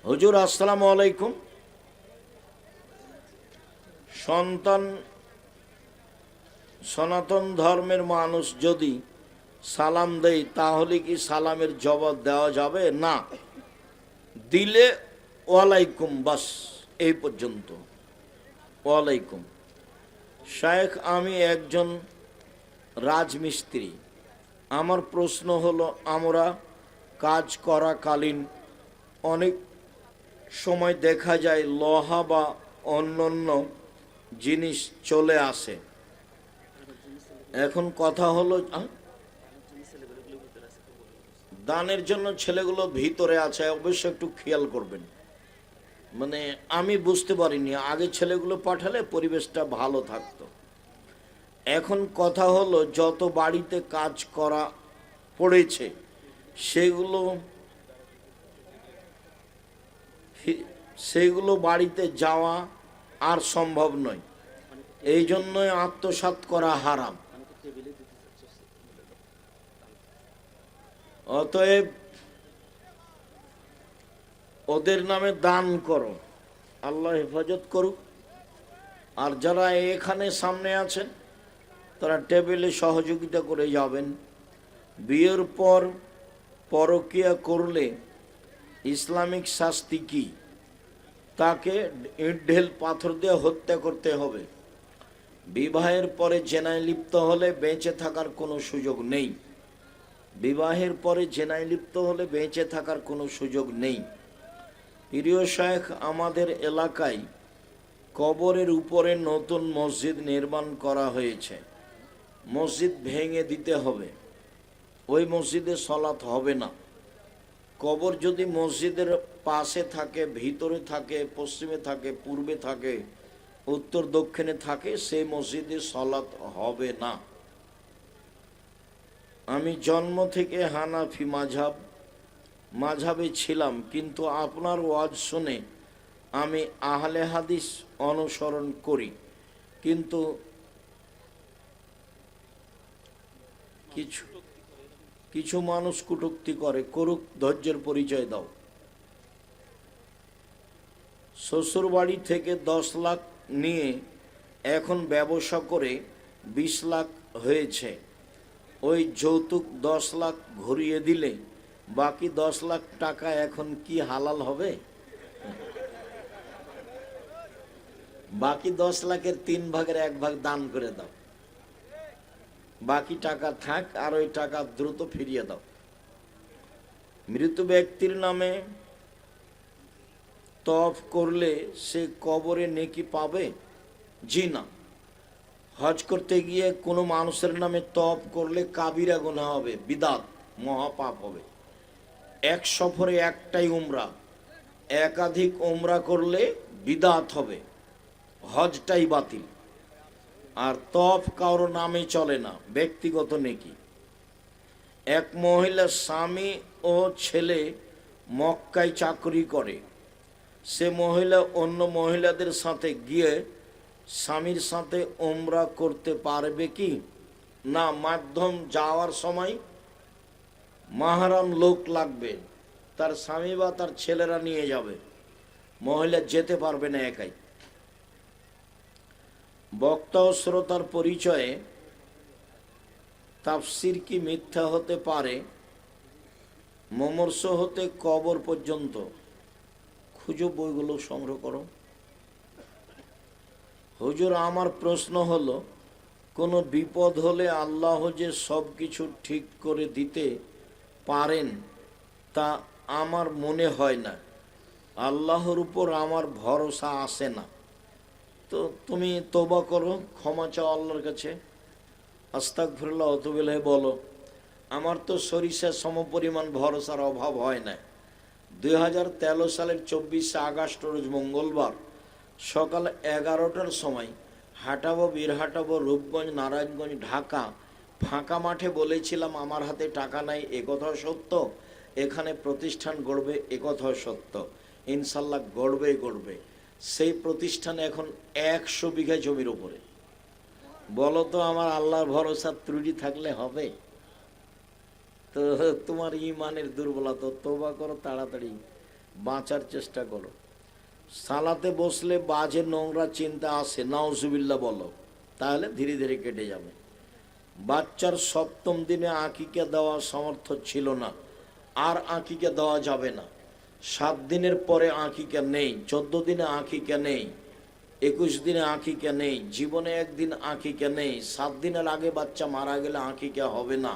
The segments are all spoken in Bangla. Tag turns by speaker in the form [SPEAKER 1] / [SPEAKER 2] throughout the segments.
[SPEAKER 1] হুজুর আসসালামু আলাইকুম। সন্তান সনাতন ধর্মের মানুষ যদি সালাম দেয় তাহলে কি সালামের জবাব দেওয়া যাবে? না, দিলে ওয়ালাইকুম, বাস এই পর্যন্ত। ওয়ালাইকুম। শায়েখ, আমি একজন রাজমিস্ত্রি। আমার প্রশ্ন হলো, আমরা কাজ করাকালীন অনেক সময় দেখা যায় লোহা বা অন্যান্য জিনিস চলে আসে। এখন কথা হলো, দানের জন্য ছেলেগুলো ভিতরে আছে, অবশ্য একটু খেয়াল করবেন। মানে আমি বুঝতে পারিনি, আগে ছেলেগুলো পাঠালে পরিবেশটা ভালো থাকতো। এখন কথা হলো, যত বাড়িতে কাজ করা পড়েছে সেগুলো বাড়িতে যাওয়া আর সম্ভব নয়। এই জন্যই আত্মসাৎ করা হারাম। অতএব ওদের নামে দান করো, আল্লাহ হেফাজত করুক। আর যারা এখানে সামনে আছেন তারা টেবিলে সহযোগিতা করে যাবেন। বিয়ের পর পরকীয়া করলে ইসলামিক শাস্তি কি? তাকে ইট ঢেল পাথর দিয়ে হত্যা করতে হবে। বিবাহের পরে জেনায় লিপ্ত হলে বেঁচে থাকার কোনো সুযোগ নেই। বিবাহের পরে জেনায় লিপ্ত হলে বেঁচে থাকার কোনো সুযোগ নেই। প্রিয় শায়েখ, আমাদের এলাকায় কবরের উপরে নতুন মসজিদ নির্মাণ করা হয়েছে। মসজিদ ভেঙে দিতে হবে, ওই মসজিদে সলাত হবে না। কবর যদি মসজিদের পাশে থাকে, ভিতরে থাকে, পশ্চিমে থাকে, পূর্বে থাকে, উত্তর দক্ষিণে থাকে, সেই মসজিদে সলাত হবে না। আমি জন্ম থেকে হানাফি মাঝহাবে ছিলাম, কিন্তু আপনার ওয়াজ শুনে আমি আহলে হাদিস অনুসরণ করি। কিন্তু কিছু মানুষ কটূক্তি করে, করুক, ধৈর্যের পরিচয় দাও। শ্বশুর বাড়ি থেকে 10 লাখ নিয়ে এখন ব্যবসা করে 20 লাখ হয়েছে। ওই যৌতুক 10 লাখ ঘুরিয়ে দিলে বাকি 10 লাখ টাকা এখন কি হালাল হবে? বাকি 10 লাখের 3 ভাগের 1 ভাগ দান করে দাও, বাকি টাকা থাক, আর ওই টাকা দ্রুত ফিরিয়ে দাও। মৃত ব্যক্তির নামে তওয়াফ করলে সে কবরে নেকি পাবে? জি না। হজ করতে গিয়ে কোনো মানুষের নামে তওয়াফ করলে কাবিরা গুনাহ হবে, বিদাত, মহাপাপ হবে। এক সফরে একটাই উমরা, একাধিক উমরা করলে বিদাত হবে, হজটাই বাতিল। আর তওয়াফ কারো নামে চলে না, ব্যক্তিগত নেকি। এক মহিলার স্বামী ও ছেলে মক্কায় চাকরি করে। সে মহিলা অন্য মহিলাদের সাথে গিয়ে স্বামীর সাথে উমরা করতে পারবে কি? না, মাধ্যম যাওয়ার সময় মাহরাম লোক লাগবে, তার স্বামী বা তার ছেলেরা নিয়ে যাবে, মহিলা যেতে পারবে না একাই। বক্তা ও শ্রোতার পরিচয়ে তাফসির কি মিথ্যা হতে পারে? মমর্ষ হতে কবর পর্যন্ত খুঁজো, বইগুলো সংগ্রহ করো। হুজুর, আমার প্রশ্ন হলো, কোনো বিপদ হলে আল্লাহ যে সব কিছু ঠিক করে দিতে পারেন তা আমার মনে হয় না। আল্লাহর উপর আমার ভরসা আসে না। তো তুমি তওবা করো, ক্ষমা চাও আল্লাহর কাছে, আস্তাগফিরুল্লাহ অতুবিল্লাহ বলো। আমার তো সরিষা সমপরিমাণ ভরসার অভাব হয় না। 2013 সালের 24শে আগস্ট রোজ মঙ্গলবার সকাল 11টার সময় হাঁটাবো, বীরহাটাবো, রূপগঞ্জ, নারায়ণগঞ্জ, ঢাকা ফাঁকা মাঠে বলেছিলাম আমার হাতে টাকা নাই, একথাও সত্য। এখানে প্রতিষ্ঠান গড়বে, একথাও সত্য। ইনশাল্লাহ গড়বে। সেই প্রতিষ্ঠানে এখন 100 বিঘা জমির উপরে। বলো তো, আমার আল্লাহর ভরসা ত্রুটি থাকলে হবে? তো তোমার ইমানের দুর্বলতা, তওবা করো তাড়াতাড়ি, বাঁচার চেষ্টা করো। সালাতে বসলে বাজে নোংরা চিন্তা আসে, নাউজুবিল্লাহ বলো, তাহলে ধীরে ধীরে কেটে যাবে। বাচ্চার সপ্তম দিনে আকিকা দেওয়া সামর্থ্য ছিল না, আর আকিকা দেওয়া যাবে না। 7 দিনের পরে আকিকা নেই, 14 দিনে আকিকা নেই, 21 দিনে আকিকা নেই, জীবনে একদিন আকিকা নেই। 7 দিনের আগে বাচ্চা মারা গেলে আকিকা হবে না।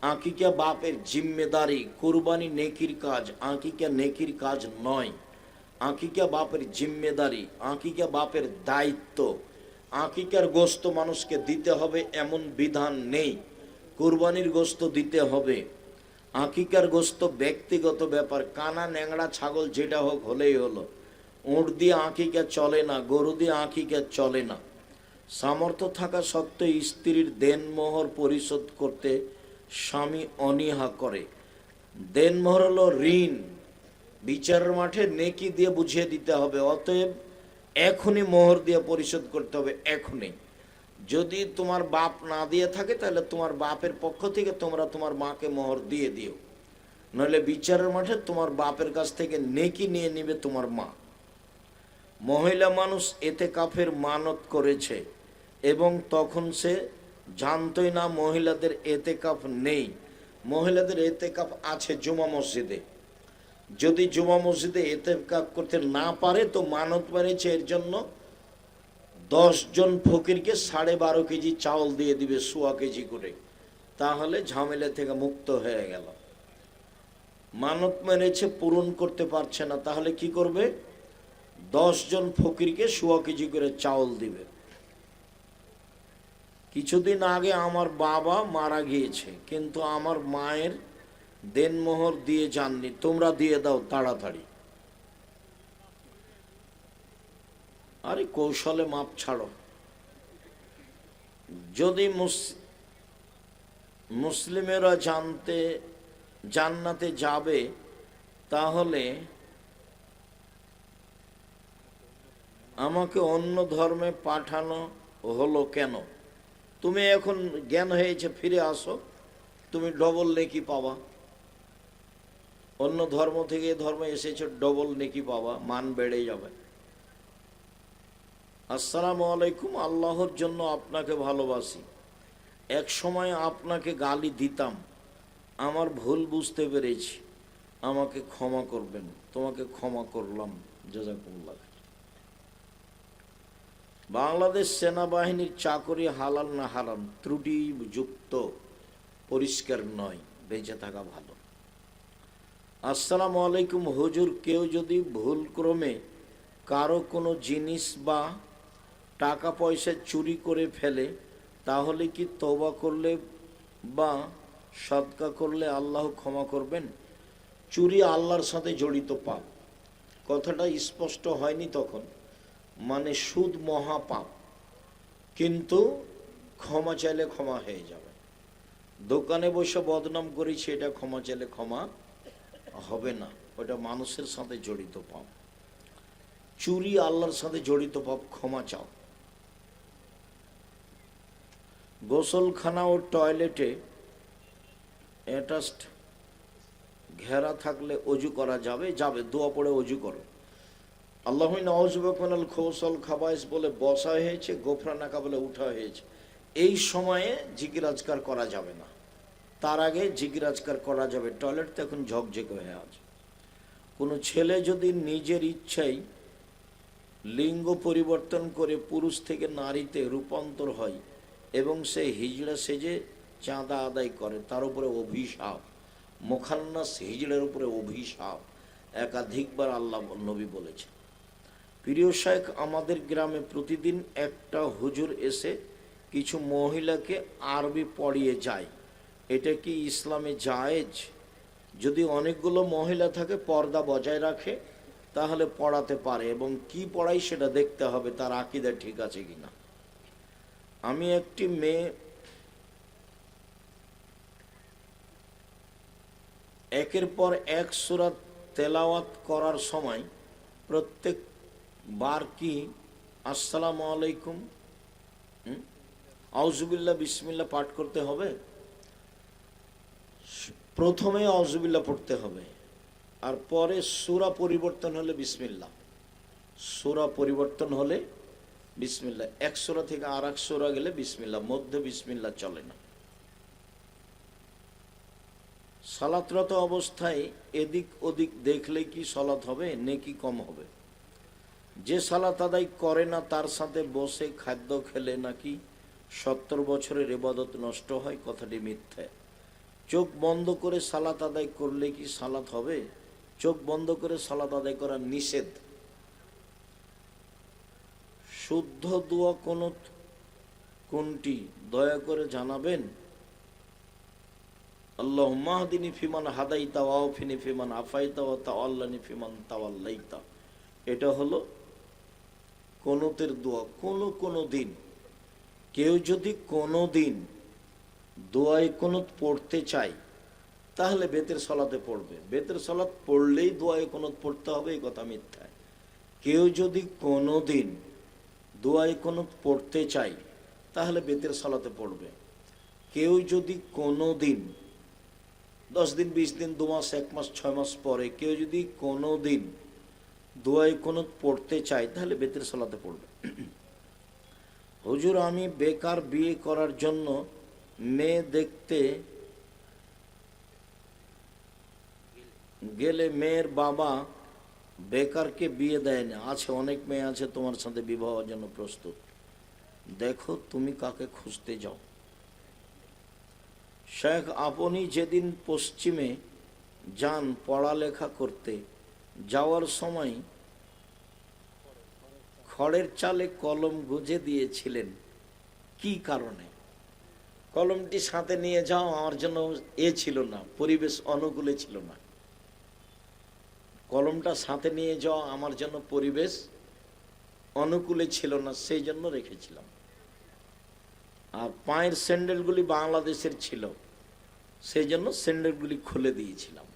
[SPEAKER 1] আকিকা বাপের জিম্মেদারি, কুরবানি নেকির কাজ, আকিকা নেকির কাজ নয়। আকিকা বাপের জিম্মেদারি, আকিকা বাপের দায়িত্ব। আকিকার গোশত মানুষকে দিতে হবে এমন বিধান নেই, কুরবানির গোশত দিতে হবে। আকিকার গোশত ব্যক্তিগত ব্যাপার, কানা ন্যাংড়া ছাগল যেটা হোক হলেই হলো। উট দিয়ে আকিকা চলে না, গরু দিয়ে আকিকা চলে না। সামর্থ্য থাকা সত্ত্বেও স্ত্রীর দেনমোহর পরিশোধ করতে স্বামী অনীহা করে। দেনমোহর হলো ঋণ, বিচারের মাঠে নেকি দিয়ে বুঝিয়ে দিতে হবে। অতএব এখনই মোহর দিয়ে পরিশোধ করতে হবে, এখনই। যদি তোমার বাপ না দিয়ে থাকে তাহলে তোমার বাপের পক্ষ থেকে তোমরা তোমার মাকে মোহর দিয়ে দিও, নইলে বিচারের মাঠে তোমার বাপের কাছ থেকে নেকি নিয়ে নিবে তোমার মা। মহিলা মানুষ এতেকাফের মানত করেছে এবং তখন সে জানতই না মহিলাদের এতেকাফ নেই। মহিলাদের এতেকাফ আছে জুমা মসজিদে। যদি জুমা মসজিদে এতেকাফ করতে না পারে তো মানত মেরেছে, এর জন্য 10 জন ফকিরকে 12.5 কেজি চাউল দিয়ে দিবে, 1.25 কেজি করে, তাহলে ঝামেলা থেকে মুক্ত হয়ে গেল। মানত মেরেছে, পূরণ করতে পারছে না, তাহলে কি করবে? 10 জন ফকিরকে 1.25 কেজি করে চাউল দিবে। কিছুদিন আগে আমার বাবা মারা গিয়েছে, কিন্তু আমার মায়ের দেনমোহর দিয়ে যাননি, তোমরা দিয়ে দাও তাড়াতাড়ি। আরে কৌশলে মাপ ছাড়ো। যদি মুসলিমেরা জান্নাতে যাবে তাহলে আমাকে অন্য ধর্মে পাঠানো হলো কেন? তুমি এখন জ্ঞান হয়েছে, ফিরে আসো, তুমি ডবল নেকি পাবা। অন্য ধর্ম থেকে এ ধর্মে এসেছো, ডবল নেকি পাবা, মান বেড়ে যাবে। আসসালামু আলাইকুম, আল্লাহর জন্য আপনাকে ভালোবাসি, এক সময় আপনাকে গালি দিতাম, আমার ভুল বুঝতে পেরেছি, আমাকে ক্ষমা করবেন। তোমাকে ক্ষমা করলাম, জাযাকুমুল্লাহ। বাংলাদেশ সেনাবাহিনীর চাকরি হালাল না হারাম, ত্রুটিযুক্ত, পরিষ্কার নয়, বেঁচে থাকা ভালো। আসসালামু আলাইকুম হুজুর, কেউ যদি ভুলক্রমে কারো কোনো জিনিস বা টাকা পয়সা চুরি করে ফেলে তাহলে কি তওবা করলে বা সদকা করলে আল্লাহ ক্ষমা করবেন? চুরি আল্লাহর সাথে জড়িত পাপ, কথাটা স্পষ্ট হয়নি তখন, মানে সুদ মহাপাপ, কিন্তু ক্ষমা চাইলে ক্ষমা হয়ে যাবে। দোকানে বসে বদনাম করেছি, এটা ক্ষমা চাইলে ক্ষমা হবে না, ওটা মানুষের সাথে জড়িত পাপ। চুরি আল্লাহর সাথে জড়িত পাপ, ক্ষমা চাও। গোসলখানা ও টয়লেটে অ্যাটাচড ঘেরা থাকলে অজু করা যাবে? যাবে, দোয়া পড়ে অজু করো। আল্লাহ নাউযুবিল্লাহ খৌসল খাবাইস বলে বসা হয়েছে, গোফরানাকা বলে উঠা হয়েছে, এই সময়ে জিকির আজকার করা যাবে না, তার আগে জিকির আজকার করা যাবে। টয়লেট তো এখন ঝকঝকে হয়ে আছে। কোনো ছেলে যদি নিজের ইচ্ছায় লিঙ্গ পরিবর্তন করে পুরুষ থেকে নারীতে রূপান্তর হয় এবং সে হিজড়া সেজে চাঁদা আদায় করে, তার উপরে অভিশাপ, মুখান্নাস হিজড়ের উপরে অভিশাপ, একাধিকবার আল্লাহ নবী বলেছে। প্রিয় শাইখ, আমাদের গ্রামে প্রতিদিন একটা হুজুর এসে কিছু মহিলাকে আরবি পড়িয়ে যায়, এটা কি ইসলামে জায়েজ? যদি অনেকগুলো মহিলা থাকে, পর্দা বজায় রাখে, তাহলে পড়াতে পারে, এবং কি পড়াই সেটা দেখতে হবে তার আকীদা ঠিক আছে কিনা। আমি একটি মেয়ে একের পর এক সূরা তেলাওয়াত করার সময় প্রত্যেকবার কি আসসালামু আলাইকুম, আউযুবিল্লাহ, বিসমিল্লাহ পাঠ করতে হবে? প্রথমে আউযুবিল্লাহ পড়তে হবে, আর পরে সূরা পরিবর্তন হলে বিসমিল্লাহ, সূরা পরিবর্তন হলে বিসমিল্লাহ, এক সূরা থেকে আর এক সূরা গেলে বিসমিল্লাহ, মধ্যে বিসমিল্লাহ চলে না। সালাতরত অবস্থায় এদিক ওদিক দেখলে কি সালাত হবে, নেকি কম হবে? যে সালাত আদায় করে না তার সাথে বসে খাদ্য খেলে নাকি 70 বছরের ইবাদত নষ্ট হয়, কথাটি মিথ্যা। চোখ বন্ধ করে সালাত আদায় করলে কি সালাত হবে? চোখ বন্ধ করে সালাত আদায় করা নিষেধ। শুদ্ধ দোয়া কোনটি দয়া করে জানাবেন? আল্লাহুম্মা হদিনি ফিমান হাদাইতা ওয়া আফিনি ফিমান আফাইতা ওয়া তাওয়াল্লানি ফিমান তাওয়াল্লাইতা। এটা হলো কুনুতের দোয়া। কোনো দিন কেউ যদি কোনো দিন দোয়ায় কুনুত পড়তে চায় তাহলে বেতের সলাতে পড়বে। বেতের সলাত পড়লেই দোয়ায় কুনুত পড়তে হবে, এই কথা মিথ্যা। কেউ যদি কোনো দিন দোয়ায় কুনুত পড়তে চায় তাহলে বেতের সলাতে পড়বে। কেউ যদি কোনো দিন 10 দিন 20 দিন 2 মাস 1 মাস 6 মাস পরে কেউ যদি কোনো দিন দোয়ায় কুনুত পড়তে চায় তাহলে বেতের সলাতে পড়বে। হুজুর, আমি বেকার, বিয়ে করার জন্য মেয়ে দেখতে গেলে মেয়ের বাবা বেকারকে বিয়ে দেয় না। আছে, অনেক মেয়ে আছে তোমার সাথে বিবাহের জন্য প্রস্তুত। দেখো তুমি কাকে খুঁজতে যাও। শেখ, আপনি যেদিন পশ্চিমে যান পড়ালেখা করতে, যাওয়ার সময় খড়ের চালে কলম গুঁজে দিয়েছিলেন, কি কারণে? কলমটি সাথে নিয়ে যাও আমার জন্য ছিল না, পরিবেশ অনুকূলে ছিল না। কলমটা সাথে নিয়ে যাওয়া আমার জন্য পরিবেশ অনুকূলে ছিল না, সেই জন্য রেখেছিলাম। আর পায়ের স্যান্ডেলগুলি বাংলাদেশের ছিল, সেই জন্য স্যান্ডেলগুলি খুলে দিয়েছিলাম।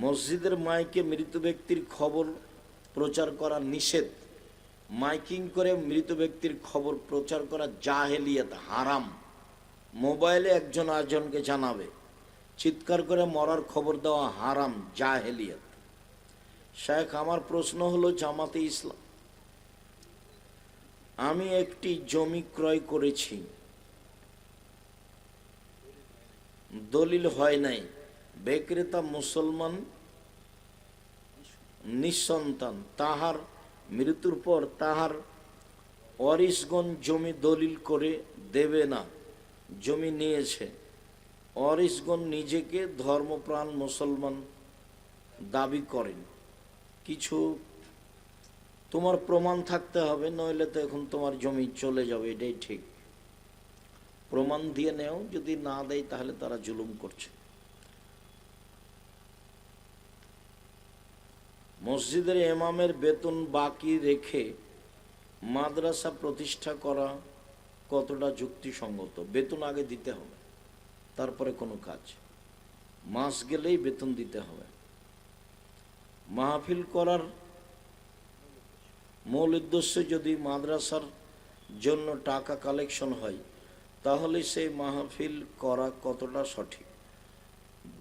[SPEAKER 1] মসজিদের মাইকে মৃত ব্যক্তির খবর প্রচার করা নিষেধ। মাইকিং করে মৃত ব্যক্তির খবর প্রচার করা জাহেলিয়াত, হারাম। মোবাইলে একজন আরেকজনকে জানাবে, চিৎকার করে মরার খবর দেওয়া হারাম, জাহেলিয়াত। শেখ, আমার প্রশ্ন হলো, জামাতে ইসলাম, আমি একটি জমি ক্রয় করেছি, দলিল হয় নাই, বিক্রেতা মুসলমান, নিঃসন্তান, তাহার মৃত্যুর পর তাহার ওয়ারিশগণ জমি দলিল করে দেবে না। জমি নিয়েছে, ওয়ারিশগণ নিজেকে ধর্মপ্রাণ মুসলমান দাবি করেন। কিছু তোমার প্রমাণ থাকতে হবে, নইলে তো এখন তোমার জমি চলে যাবে, এটাই ঠিক। প্রমাণ দিয়ে নেও, যদি না দেয় তাহলে তারা জুলুম করছে। মসজিদের ইমামের বেতন বাকি রেখে মাদ্রাসা প্রতিষ্ঠা করা কতটা যুক্তিসঙ্গত? বেতন আগে দিতে হবে, তারপরে কোনো কাজ। মাস গেলেই বেতন দিতে হবে। মাহফিল করার মূল উদ্দেশ্য যদি মাদ্রাসার জন্য টাকা কালেকশন হয়, তাহলে সেই মাহফিল করা কতটা সঠিক?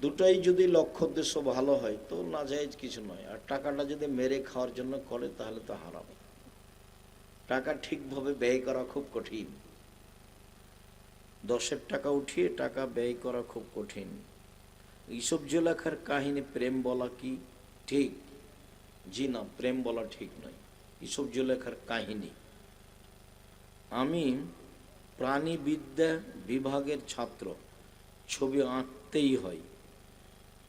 [SPEAKER 1] দুটাই যদি লক্ষ্য উদ্দেশ্য ভালো হয় তো নাজায়েজ কিছু নয়। আর টাকাটা যদি মেরে খাওয়ার জন্য করে তাহলে তো হারাম। টাকা ঠিকভাবে ব্যয় করা খুব কঠিন। 10-এর টাকা উঠিয়ে টাকা ব্যয় করা খুব কঠিন। ইসব জুলেখার কাহিনী প্রেম বলা কি ঠিক? জি না, প্রেম বলা ঠিক নয়। ইসব জুলেখার কাহিনী। আমি প্রাণীবিদ্যা বিভাগের ছাত্র, ছবি আঁকতেই হয়।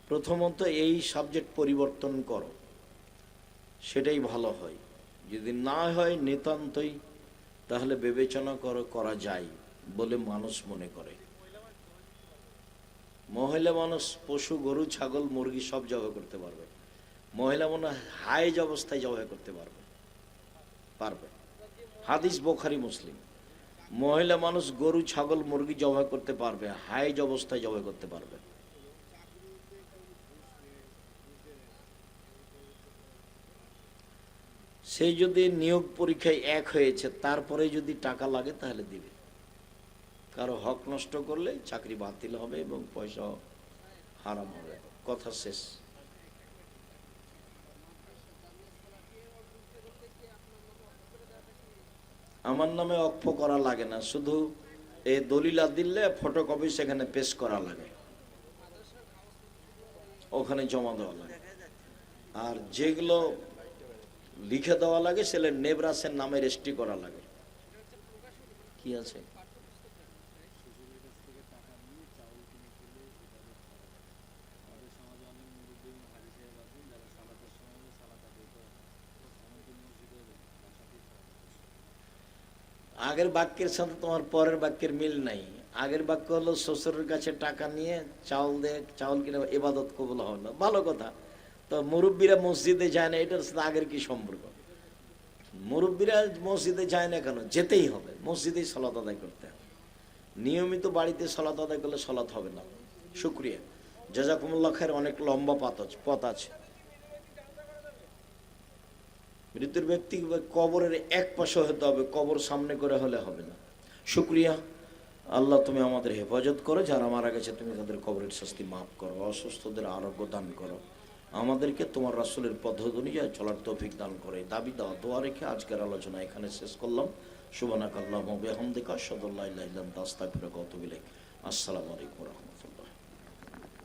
[SPEAKER 1] প্রথমত এই সাবজেক্ট পরিবর্তন করো, সেটাই ভালো হয়। যদি না হয় নিতান্তই, তাহলে বিবেচনা করা যায় বলে মানুষ মনে করে। মহিলা মানুষ পশু, গরু, ছাগল, মুরগি সব জবাই করতে পারবে। মহিলা মনে হাইজ অবস্থায় জবাই করতে পারবে। হাদিস বুখারী মুসলিম। মহিলা মানুষ গরু, ছাগল, মুরগি জবাই করতে পারবে, হাইজ অবস্থায় জবাই করতে পারবে। সে যদি নিয়োগ পরীক্ষায় 1 হয়েছে, তারপরে যদি টাকা লাগে তাহলে দিবে। কারো হক নষ্ট করলে চাকরি বাতিল হবে এবং পয়সা হারাম হবে। কথা শেষ। আমার নামে অক্ষ করা লাগে না, শুধু এই দলিল দিলে ফটোকপি সেখানে পেশ করা লাগে, ওখানে জমা দেওয়া লাগে। আর যেগুলো লিখে দেওয়া লাগে সেগুলো নেবরাসের নামে রেজিস্ট্রি করা লাগে। কি আছে? আগের বাক্যের সাথে তোমার পরের বাক্যের মিল নাই। আগের বাক্য হলো শ্বশুরের কাছে টাকা নিয়ে চাউল দিয়ে চাউল কিনে ইবাদত কবুল হবে না, ভালো কথা। তো মুরব্বীরা মসজিদে যায় না, এটার সাথে আগের কি সম্পর্ক? মুরব্বীরা মসজিদে যায় না কেন? যেতেই হবে, মসজিদেই সালাত আদায় করতে হবে। নিয়মিত বাড়িতে সালাত আদায় করলে সালাত হবে না। শুক্রিয়া, জাযাকুমুল্লাহ খায়ের। অনেক লম্বা পথ আছে। মৃত্যুর ব্যক্তি কবরের এক পাশে হতে হবে, কবর সামনে করে হলে হবে না। শুক্রিয়া। আল্লাহ তুমি আমাদের হেফাজত করো, যারা মারা গেছে তুমি তাদের কবরের শাস্তি মাফ করো, অসুস্থদের আরোগ্য দান করো, আমাদেরকে তোমার রাসূলের পদ্ধতি অনুযায়ী চলার তৌফিক দান করে। দাবি দেওয়া দোয়া রেখে আজকের আলোচনা এখানে শেষ করলাম। সুবহানাকাল্লাহুম্মা ওয়া বিহামদিকা আশহাদু আল্লা ইলাহা ইল্লা আনতা আস্তাগফিরুকা ওয়া আতুবু ইলাইক। আসসালামু আলাইকুম ওয়া রাহমাতুল্লাহ।